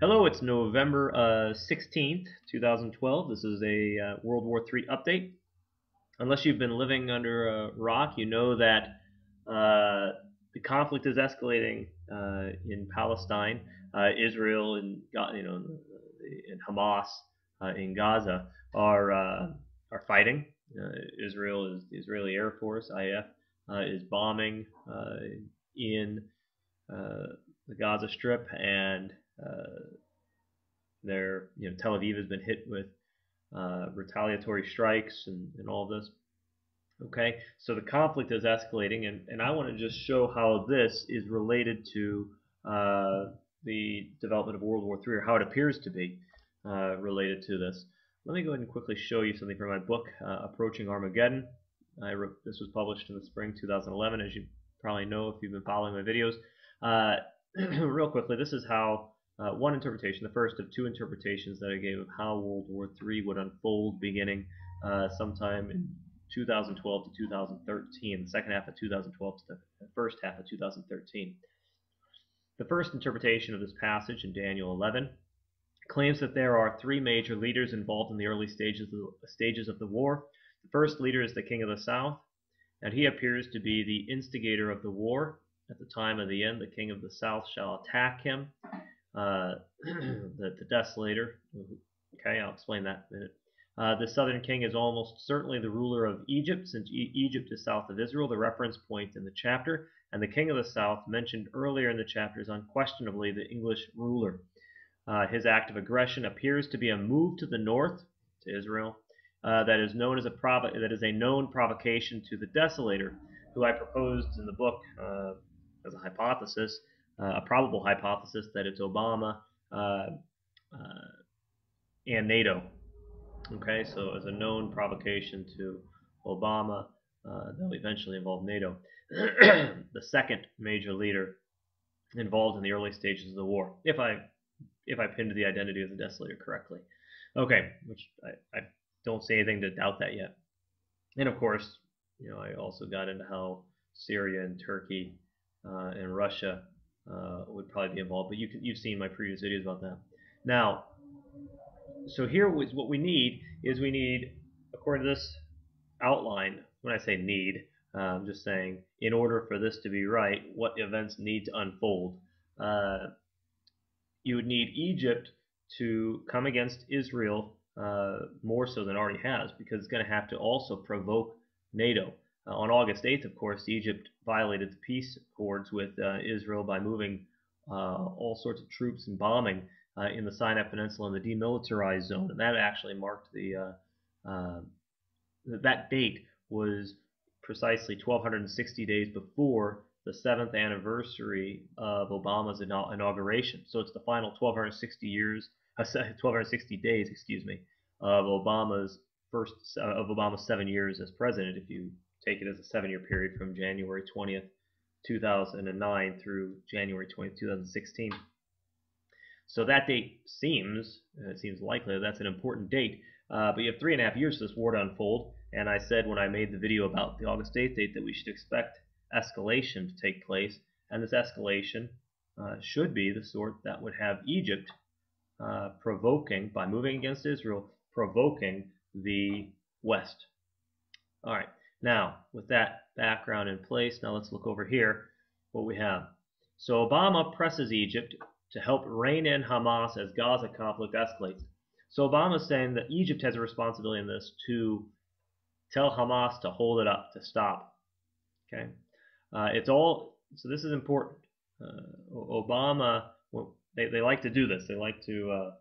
Hello, it's November 16th, 2012. This is a World War III update. Unless you've been living under a rock, you know that the conflict is escalating in Palestine. Israel and and Hamas in Gaza are fighting. Israel is the Israeli Air Force (IF) is bombing in the Gaza Strip, and Tel Aviv has been hit with retaliatory strikes and all of this. Okay, so the conflict is escalating, and I want to just show how this is related to the development of World War III, or how it appears to be related to this. Let me go ahead and quickly show you something from my book, Approaching Armageddon. This was published in the spring 2011, as you probably know if you've been following my videos. Real quickly, this is how one interpretation, the first of two interpretations that I gave of how World War III would unfold beginning sometime in 2012 to 2013, the second half of 2012 to the first half of 2013. The first interpretation of this passage in Daniel 11 claims that there are three major leaders involved in the early stages of the war. The first leader is the king of the south, and he appears to be the instigator of the war. At the time of the end, the king of the south shall attack him, the desolator. Okay, I'll explain that in a minute. The southern king is almost certainly the ruler of Egypt, since Egypt is south of Israel, the reference point in the chapter, and the king of the south mentioned earlier in the chapter is unquestionably the English ruler. His act of aggression appears to be a move to the north, to Israel, that is a known provocation to the desolator, who I proposed in the book as a hypothesis, a probable hypothesis that it's Obama and NATO. Okay, so as a known provocation to Obama, that will eventually involve NATO. The second major leader involved in the early stages of the war, if I pinned the identity of the desolator correctly. Okay, which I don't say anything to doubt that yet. And of course, I also got into how Syria and Turkey and Russia would probably be involved, but you've seen my previous videos about that. Now, so here what we need, according to this outline, when I say need, I'm just saying in order for this to be right, what events need to unfold. You would need Egypt to come against Israel more so than it already has, because it's going to have to also provoke NATO. On August 8th, of course, Egypt violated the peace accords with Israel by moving all sorts of troops and bombing in the Sinai Peninsula and the demilitarized zone, and that actually marked that date was precisely 1,260 days before the 7th anniversary of Obama's inauguration. So it's the final 1,260 days, of Obama's 7 years as president, if you take it as a 7-year period from January 20th, 2009 through January 20th, 2016. So that date seems likely that's an important date. But you have 3.5 years for this war to unfold, and I said when I made the video about the August 8th date that we should expect escalation to take place, and this escalation should be the sort that would have Egypt provoking, by moving against Israel, provoking the West. All right, now with that background in place, now let's look over here what we have. So Obama presses Egypt to help rein in Hamas as Gaza conflict escalates. So Obama is saying that Egypt has a responsibility in this to tell Hamas to hold it up, to stop. Okay, so this is important. Obama, they like to do this. They like to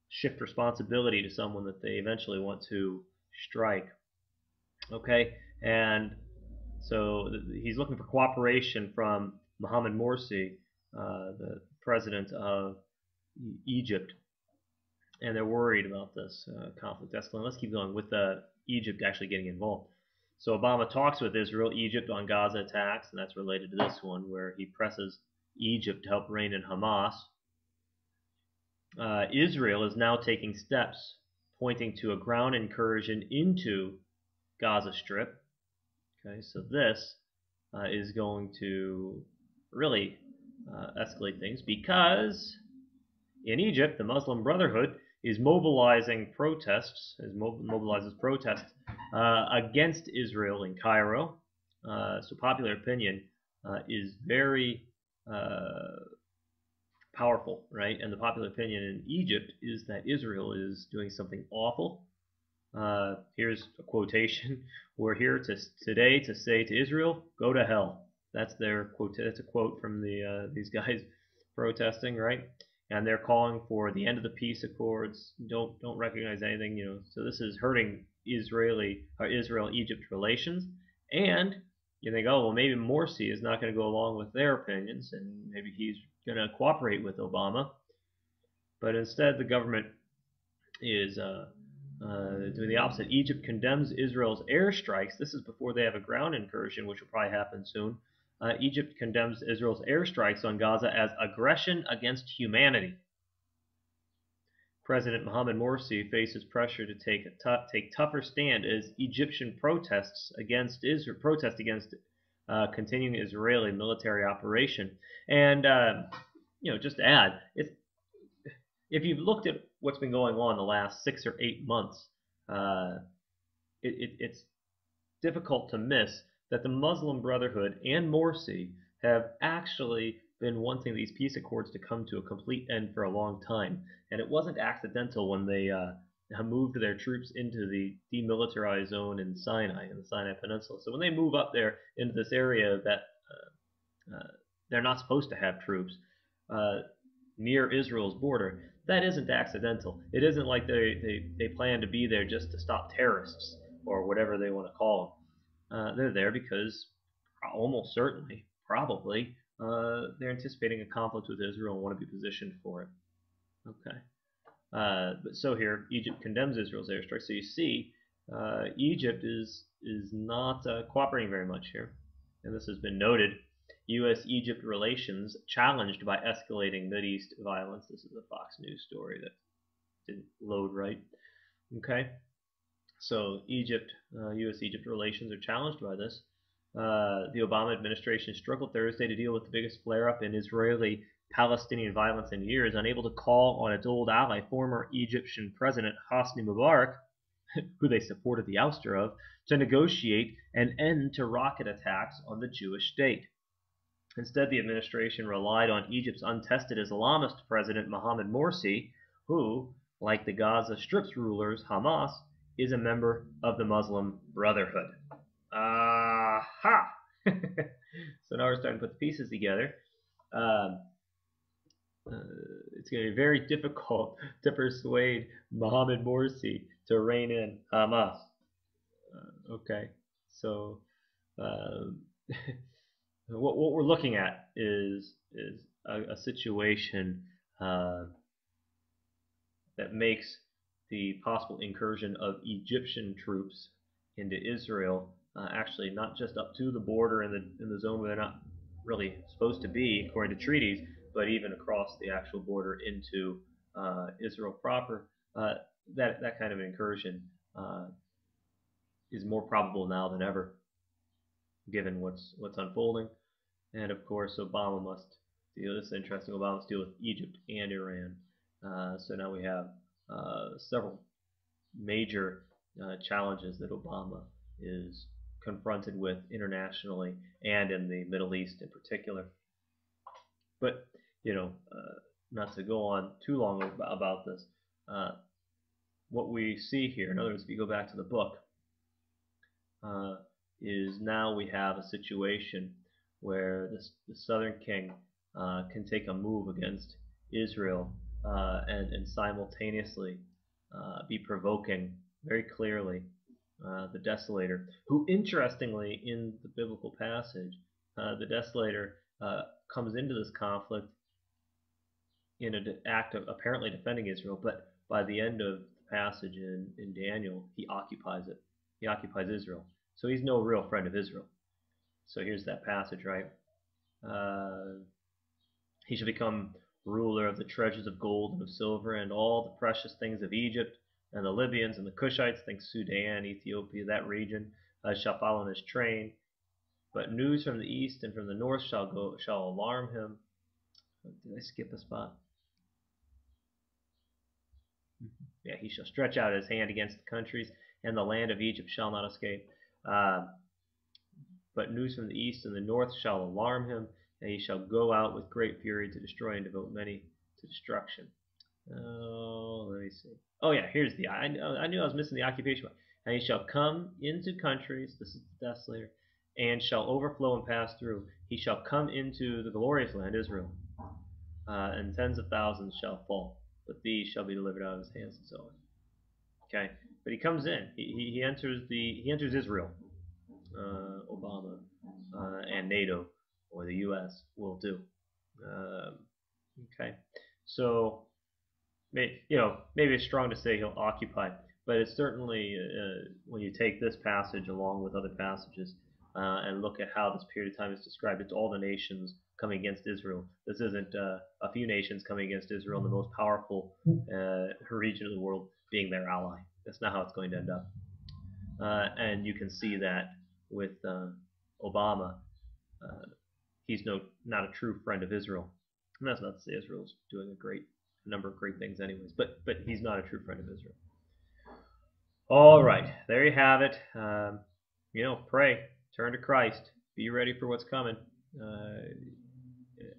shift responsibility to someone that they eventually want to strike. Okay, and so he's looking for cooperation from Mohamed Morsi, the president of Egypt, and they're worried about this conflict escalating. Let's keep going with Egypt actually getting involved. So Obama talks with Israel, Egypt on Gaza attacks, and that's related to this one, where he presses Egypt to help rein in Hamas. Israel is now taking steps pointing to a ground incursion into Gaza Strip. Okay, so this is going to really escalate things, because In Egypt, the Muslim Brotherhood is mobilizing protests, mobilizes protests against Israel in Cairo. So popular opinion is very powerful, right? And the popular opinion in Egypt is that Israel is doing something awful. Here's a quotation: "We're here today to say to Israel, go to hell." That's their quote. That's a quote from these guys protesting, right? And they're calling for the end of the peace accords. Don't recognize anything, So this is hurting Israel-Egypt relations. And you think, oh well, maybe Morsi is not going to go along with their opinions, and maybe he's going to cooperate with Obama. But instead, the government is doing the opposite. Egypt condemns Israel's airstrikes. This is before they have a ground incursion, which will probably happen soon. Egypt condemns Israel's airstrikes on Gaza as aggression against humanity. President Mohamed Morsi faces pressure to take tougher stand as Egyptian protest against continuing Israeli military operation. And just to add, if you've looked at what's been going on the last 6 or 8 months, it's difficult to miss that the Muslim Brotherhood and Morsi have actually been wanting these peace accords to come to a complete end for a long time. And it wasn't accidental when they moved their troops into the demilitarized zone in the Sinai Peninsula. So when they move up there into this area that they're not supposed to have troops near Israel's border, that isn't accidental. It isn't like they plan to be there just to stop terrorists or whatever they want to call them. They're there because almost certainly, probably, they're anticipating a conflict with Israel and want to be positioned for it. Okay. But so here, Egypt condemns Israel's airstrike. So you see, Egypt is not cooperating very much here. And this has been noted. U.S.-Egypt relations challenged by escalating Mideast violence. This is a Fox News story that didn't load right. Okay. So U.S.-Egypt relations are challenged by this. The Obama administration struggled Thursday to deal with the biggest flare-up in Israeli-Palestinian violence in years, unable to call on its old ally, former Egyptian President Hosni Mubarak, who they supported the ouster of, to negotiate an end to rocket attacks on the Jewish state. Instead, the administration relied on Egypt's untested Islamist president Mohamed Morsi, who, like the Gaza Strip's rulers Hamas, is a member of the Muslim Brotherhood. Aha! So now we're starting to put the pieces together. It's going to be very difficult to persuade Mohamed Morsi to rein in Hamas. Okay, so what we're looking at is a situation that makes the possible incursion of Egyptian troops into Israel actually not just up to the border in the zone where they're not really supposed to be according to treaties, but even across the actual border into Israel proper. That kind of incursion is more probable now than ever, given what's unfolding. And of course, Obama must deal. This is interesting. Obama must deal with Egypt and Iran. So now we have several major challenges that Obama is confronted with internationally and in the Middle East in particular. But not to go on too long about this, what we see here, in other words, if you go back to the book, is now we have a situation where the Southern King can take a move against Israel and simultaneously be provoking very clearly the Desolator, who interestingly in the biblical passage, the Desolator comes into this conflict in an act of apparently defending Israel, but by the end of the passage in Daniel, he occupies it. He occupies Israel. So he's no real friend of Israel. So here's that passage, right? He shall become ruler of the treasures of gold and of silver and all the precious things of Egypt, and the Libyans and the Cushites, think Sudan, Ethiopia, that region, shall follow in his train. But news from the east and from the north shall alarm him. Did I skip a spot? Yeah, he shall stretch out his hand against the countries, and the land of Egypt shall not escape. Uh, but news from the east and the north shall alarm him, and he shall go out with great fury to destroy and devote many to destruction. Oh, let me see. Oh yeah, here's the. I knew I was missing the occupation part. And he shall come into countries. This is the desolator, and shall overflow and pass through. He shall come into the glorious land, Israel, and tens of thousands shall fall, but these shall be delivered out of his hands, and so on. Okay, but he comes in. He enters he enters Israel. Obama and NATO or the U.S. will do. Um, okay, so maybe it's strong to say he'll occupy, but it's certainly when you take this passage along with other passages and look at how this period of time is described, it's all the nations coming against Israel. This isn't a few nations coming against Israel and the most powerful region of the world being their ally. That's not how it's going to end up. And you can see that with Obama. Uh, he's not a true friend of Israel. And that's not to say Israel's doing a number of great things, anyways. But he's not a true friend of Israel. All right, there you have it. Pray, turn to Christ, be ready for what's coming.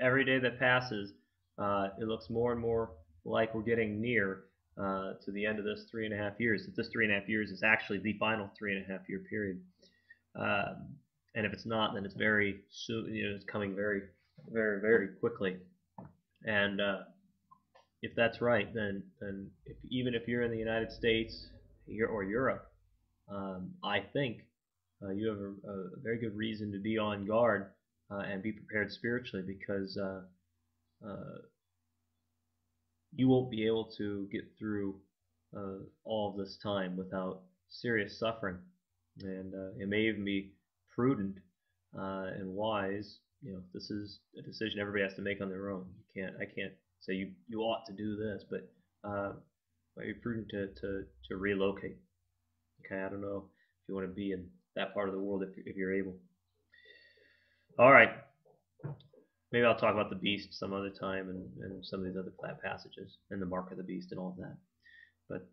Every day that passes, it looks more and more like we're getting near to the end of this 3.5 years. That this 3.5 years is actually the final 3.5 year period. And if it's not, then it's very soon. It's coming very, very, very quickly. And if that's right, then even if you're in the United States or Europe, I think you have a very good reason to be on guard and be prepared spiritually, because you won't be able to get through all of this time without serious suffering. And it may even be prudent and wise. This is a decision everybody has to make on their own. I can't say you ought to do this, but it might be prudent to relocate. Okay, I don't know if you want to be in that part of the world if you're able. All right, maybe I'll talk about the beast some other time and some of these other passages and the mark of the beast and all of that. But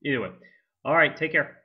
either way, all right, take care.